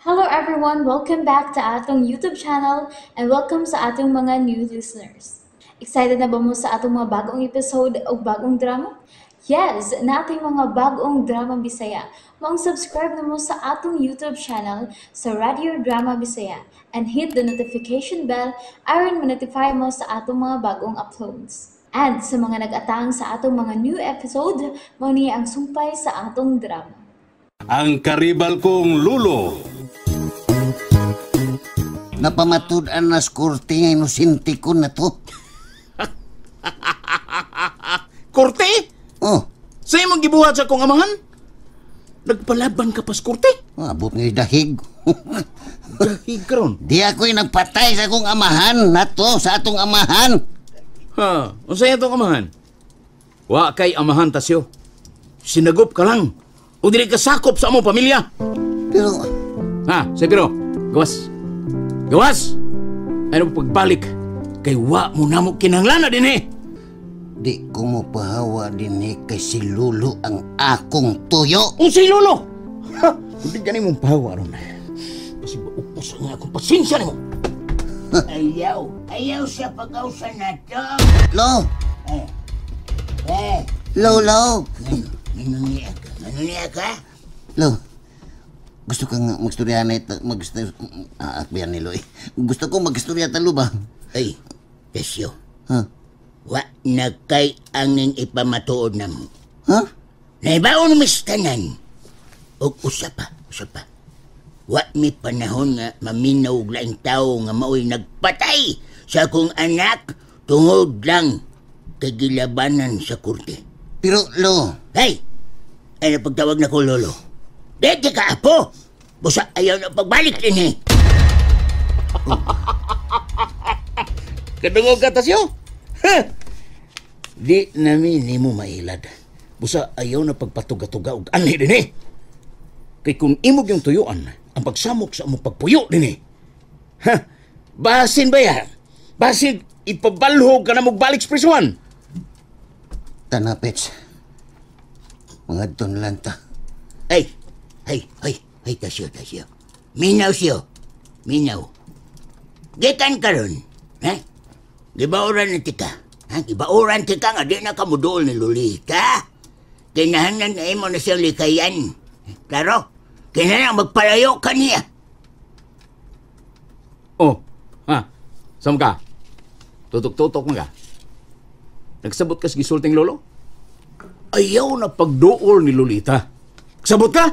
Hello everyone, welcome back to atong YouTube channel and welcome sa atong mga new listeners. Excited na ba mo sa atong mga bagong episode o bagong drama? Yes, na ating mga bagong drama Bisaya. Mag-subscribe na mo sa atong YouTube channel sa Radio Drama Bisaya and hit the notification bell aron ma-notify mo sa atong mga bagong uploads. And sa mga nag-atang sa atong mga new episode, mao niya ang sumpay sa atong drama. Ang karibal kong lulo. Napamatud-an na skurti nga inusinti ko na to. Korte? Oh, Sa imong gibuhat sa akong amahan? Nagpalaban ka pa sa korte? abot nga dahig. Dahig karon. Di ako'y nagpatay sa akong amahan na to, sa atong amahan. Ha, unsay atong amahan? Wa kay amahan tasyo. Sinagop ka lang. O dili ka sakop sa among pamilya. Pero, Ha, Sepiro, gawas. Gawas! Ano pagbalik? Kay wa mo na mo kinanglana din eh. di ko mo pahawa din kay si Lulu ang akong tuyo. Unsay lolo? Ha, hindi ka mong pahawa ron. Kasi maupos nga akong pasensya ni mo. Ayaw siya pag-ausan na to. Lo, Eh, Lo, Nanunia ka? Lo. Gusto kang magstorya na ito, akbiyan ni Loy. Gusto ko magstorya talo ba? Ay, Pesyo, Ha? wa na kay angin ipamatuod na mo. Ha? Naibaon mistanan. O usapa. Wa mi panahon nga maminaw laing tao nga mao'y nagpatay sa akong anak tungod lang kay gilabanan sa kurte. Pero, Lo, Hey! Ay napagtawag na ko, Lolo. Dede ka, Apo! Busa ayaw na pagbalik din eh. Kadungog ka tasyo? Ha! Di namin ni mo mailad. Busa ayaw na pagpatuga-tuga og anli din eh. Kay kung imog yung tuyuan, ang pagsamok sa among pagpuyo din eh. Ha! Basin ba yan? Basin ipabalhog ka na magbalik sa prisuan. tanapits. Mga ton lang ta. Ay, tasyo. Minaw siyo. Gikan karon, ha? Gibauran na tika. Ha? Gibauran tika nga di na kamudool ni Lolita. Kinahanan na imo na siyang likayan. Klaro? Kinahanan magpalayo ka niya. Oh, ha? Sam ka? Tutok-tutok mo ka? Nagsabot ka sa gisulting lolo? Ayaw na pagdool ni Lolita. Sabot ka?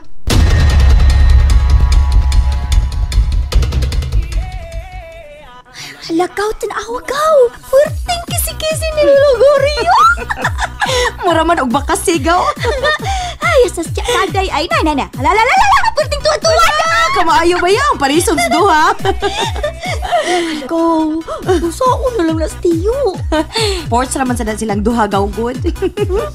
Halakaw, tanawa kaw. Purting kisi-kisi ni Lulugoryo. Muraman og bakas sigaw. Ay, sas tiya kaday. Ay, na. Halalala, purting tuwa-tuwa na. Kamaayo ba yan? Parisog sa duha. Halakaw, busaon na lang nas tiyo. Ports naman sa silang duha gawgod.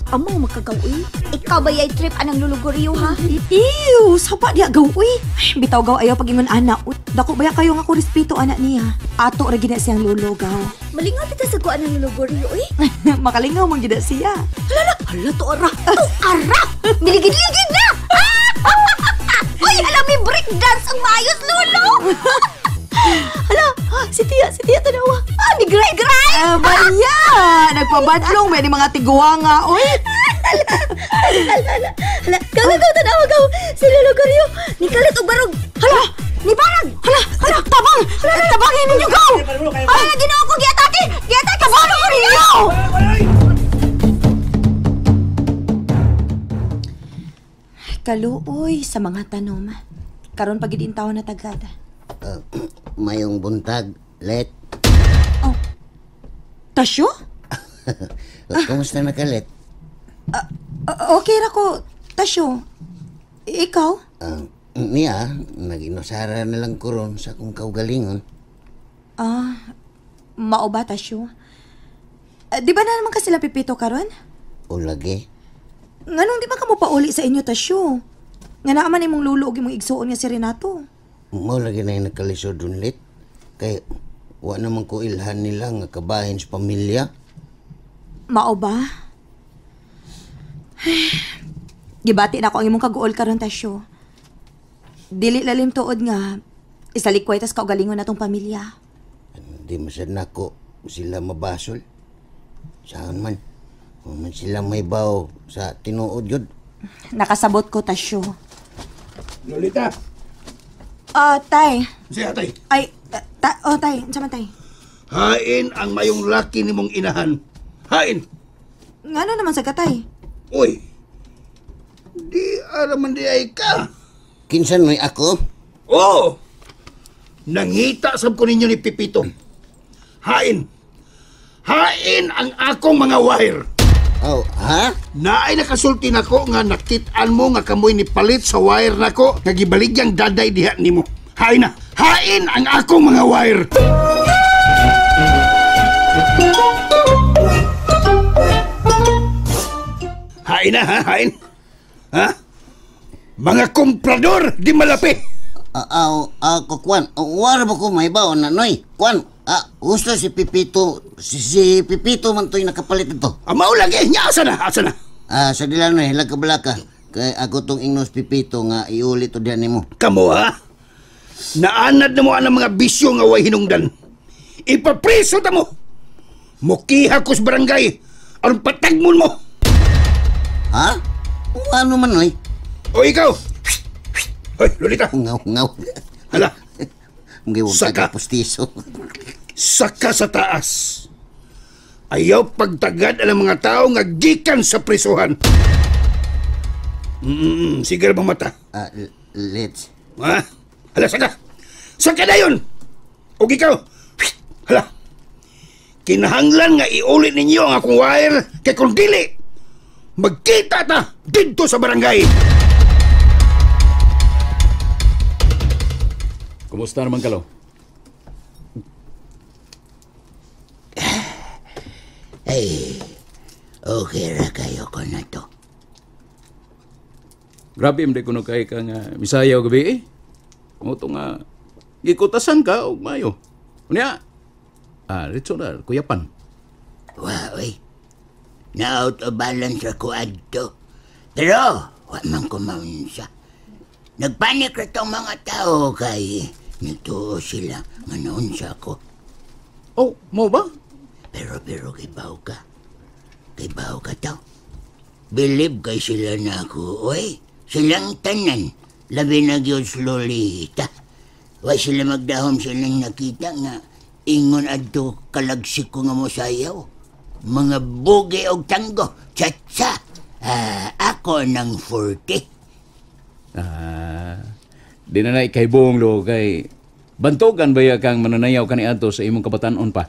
Amo makagaw eh. Ikaw ba yay trip anang Lulugoryo ha? Ew, sapa diya gaw eh. Bitaw gaw ayaw pag-ingon anak. Dako ba kayo nga ko respeto anak niya? Ato ra gina siyang lulugaw. Malingaw kita sa kuan ng lulugoryo eh. Makalingaw mong gina siya. Hala to ara. Miligid-ligid na. Oy, alam mi breakdance ang maayos lulo. Hala, si Tia tanawa. Ni gray. Baya, nagpabadlong may ni mga tiguanga oy. Hala, gaw tanawa. Si lulugoryo ni kalit og barog. Hala, ni barag. Hala, tabangin ninyo gaw. Hala, ginoo ko giatake tabang ko ninyo. Kaluoy sa mga tanom. Karon pagid taon na tagad. Mayong buntag, Let. Tasyo? Kumusta na ka, Let? Okay ra ko, Tasyo. Ikaw? Niya, nag-inusara na lang ko ron sa kong kaugalingon. Mao ba, Tasyo? Di ba na naman ka sila pipito karon? O lagi. Nganong di ba ka mo pauli sa inyo, Tasyo? Nga naaman imong luluog imong igsuon nga si Renato. Mo lagi na yung nakalisod dun, Let. Kaya, wa naman ko ilhan nila nga kabahin sa pamilya. Mao ba? Gibati na ako ang imong kaguol karon, Tasyo. Dili lalim tuod nga. Isalikway tas kaugalingon natong pamilya. Hindi masyad na ako sila mabasol. Saan man. Kung man sila may baw sa tinuod yun. Nakasabot ko, Tasyo. Lolita, Tay. siya tay. Ay, Tay. Ano man, Tay? Hain ang mayong laki ni mong inahan. Hain! Ngano naman sa katay? Uy! Di araman di ay ka. Kinsan mo'y ako? Oo! Nangita sab ko ninyo ni Pipito. Hain! Hain ang akong mga wire. Oh, ha? Naay nakasulti nako nga nakit-an mo nga kamoy ni palit sa wire nako nga gibaligyang daday diha nimo. Hain na! Hain ang akong mga wire! Hain na, ha? Hain? Ha? Mga komprador, di malapi! Ako, Kwan. Wala ba ko may baw na, Noy? Kwan, gusto si Pipito. Si Pipito man to'y nakapalit ito. Mao lagi, nya asa na, asa na. Sa dilan, Noy, lagkabalaka. Kay ako tong ingnos Pipito nga iulit to diyan nimo. Kamo, ha? Naanad na mo ang mga bisyo nga way hinungdan. Ipapriso ta mo! Mukiha ko sa barangay aron patagmon mo! Ha? Ano man, Noy? O ikaw! Hoy, Lolita! Ngaw. Hala! Ngaw Saka. ka pustiso. Saka sa taas! Ayaw pagtagad ang mga tao nga gikan sa prisuhan! Sige ba mata? Let's. Ha? Hala, saka! Saka na yun! O ikaw! Hala! Kinahanglan nga iulit ninyo ang akong wire kay kung dili, magkita ta dito sa barangay! Kumusta naman kalo? Ay, okay ra kayo ko na to. Grabe hindi ko kay ka nga misayaw gabi eh. Mo to nga gikutasan ka og mayo. Unya. Ritso na kuyapan. Wa, oy. Na-out of balance ako adto. Pero, wa man ko maunsa. Nagpanik ra tong mga tao kay nituo sila nga naunsa ko. Oh, mo ba? Pero kibaw ka. Kibaw ka tao. Believe kay sila na ako, oy. Silang tanan. Labi na gyud Lolita. Wa sila magdahom silang nakita nga ingon adto kalagsik ko nga mosayaw. Mga bugi og tango. Cha-cha. Ako ng 40. Di na kay buong lo kay bantugan ba kang mananayaw kani adto sa imong kabatanon pa?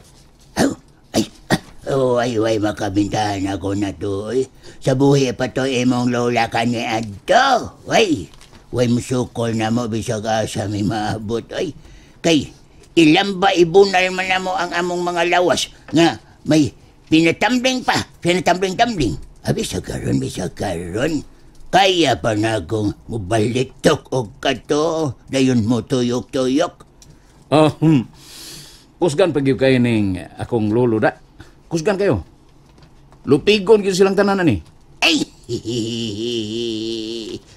Ay, makabintahan ako na to, eh. Sa buhi pa to imong lola ka ni adto. Way musukol na mo bisag asa may maabot, ay. Kay, ilang ba ibunal man na mo ang among mga lawas nga may pinatambling. Bisag karon. Kaya pa na akong mubalitok og kato, dayon mo tuyok-tuyok. Kusgan pag kayo ning akong lolo da. Kusgan kayo. Lupigon kayo silang tanan ni. Ay!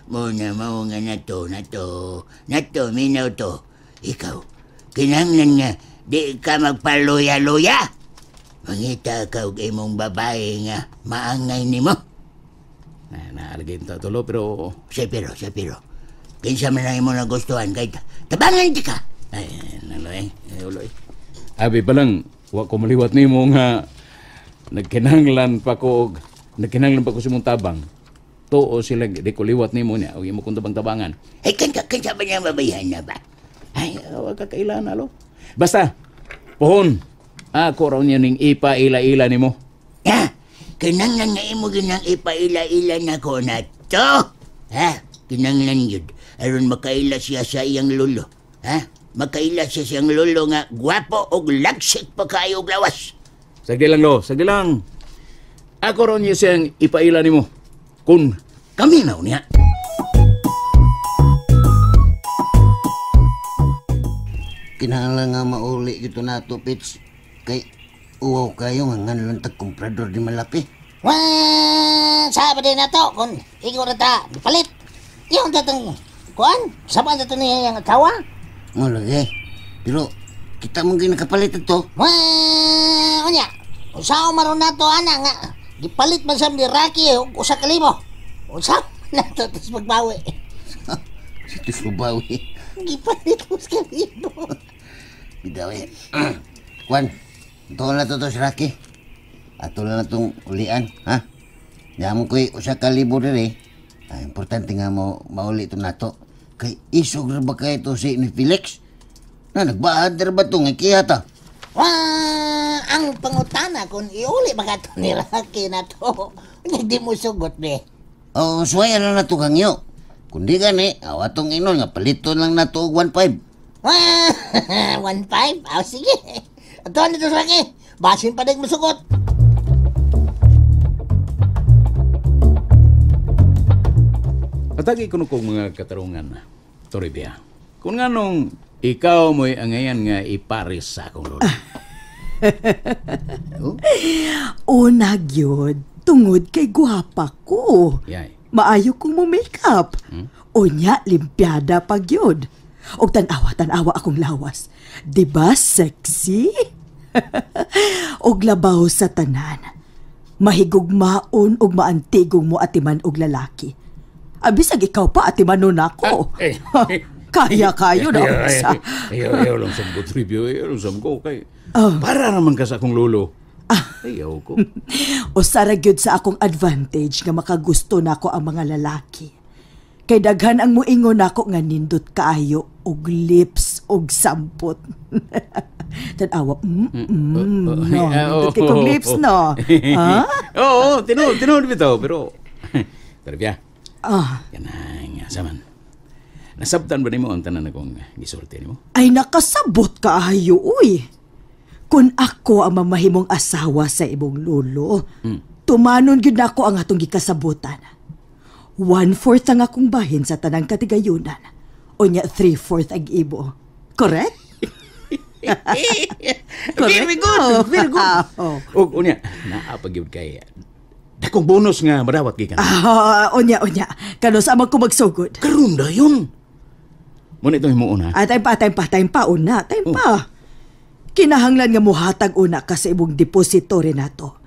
Muna mo nga na to. Nato, minaw to. Ikaw, kinahanglan nga, di ka magpaluya-luya. Mangita ka og imong babae nga maangay ni mo. Naalagay yung tulo, pero... Siya pero. Kinsa man ang imong nagustuhan, kahit tabangan di ka. Ay, uloy. Abi pa lang, wa ko maliwat ni mo nga nagkinanglan pa ko sa mong tabang. Too sila, di ko liwat ni mo niya, o mo kong tabang-tabangan. Ay, kinsa ba niya mabayan na ba? Ay, wag ka kailan, alo. Basta, pohon, ako raw niya ning ipa-ila-ila ni mo. Ha? Kinanglan nga imo ginang ipaila-ila na ko na to. Ha? Kinanglan yun. Aron makaila siya sa iyang lolo. Ha? Makaila siya sa iyang lolo nga gwapo o lagsik pa kayo og lawas. Sagdi lang, lo. Sagdi lang. Ako raw niya siyang ipaila ni mo. Kun Kami na niya. Kinahanglan nga mauli ito na to, Pits. Kay uwaw kayo nga nalantag komprador di malapi. Sabi din na to, kung ikaw na ta, palit. Yung tatang kuan, saba na to niya yung atawa? Mo lagi. Pero kita mong ginakapalit ito. Unya, usaw maron na to, ana nga. Gipalit man sa ni Rocky, usa ka libo. Usaw na to, tapos magbawi. Ito subawi. Gipalit mo sa libo. Bidawi. Kwan, ito na to si Rocky. Ato na itong ulian, ha? Yaman ko'y usa ka libo rin importante nga mo mauli ito na to. Kay isog rin ba kayo ito si ni Felix? Na nagbahad rin ba ito nga kiyata? Ang pangutana kung iuli ba ka ito ni Rocky na to, hindi mo sugot, be. Oo, suwaya na na ito kangyo. Kundi gani, awatong inon nga palito lang na ito 1.5. 1.5? Sige. Ito nito sa Rocky. Basin pa din mo sugot. Atagi ko kong mga katarungan, Toribia. Kung nga nung ikaw mo'y angayan nga iparis sa akong lolo. Una gyud, tungod kay guwapa ko. Yay. Maayo kong mo makeup. Unya, limpiada pa gyud. Og tanawa akong lawas. Diba sexy? Og labaw sa tanan. Mahigugmaon og maantigong mo atiman og lalaki. Abisag ikaw pa atimanon ako. Kaya kayo na usa. Ayaw lang sa mga trivio, ayaw lang sa mga kay. Para naman ka sa akong lolo. Ayaw ko. O saragyod sa akong advantage nga makagusto nako ang mga lalaki. Kay daghan ang muingon nako nga nindot kaayo og lips og sampot. Tanawa, no, nindot kay kong lips, no? Ha? Oo, tinuod bitaw, pero Toribia. Ganang nga saman. Nasabtan ba nimo ang tanan akong gisulti nimo? Ay nakasabot kaayo, uy. Kung ako ang mamahimong asawa sa imong lolo, tumanon gyud nako ang atong gikasabutan. 1/4 ang akong bahin sa tanang katigayunan. Unya 3/4 ang ibo. Correct? Very good, very good. O, unya, naapagyod kay dakong bonus nga marawat gikan. Unya. Kano sa amang ko magsugod? Karon dayon. Muna itong himuon ha. Time pa. Kinahanglan nga muhatag una ka sa ibong depository nato.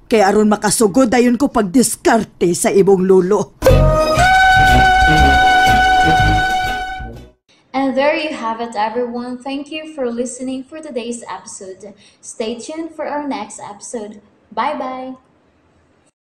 Kaya aron makasugod dayon ko pagdiskarte sa ibong lolo. And there you have it, everyone. Thank you for listening for today's episode. Stay tuned for our next episode. Bye-bye.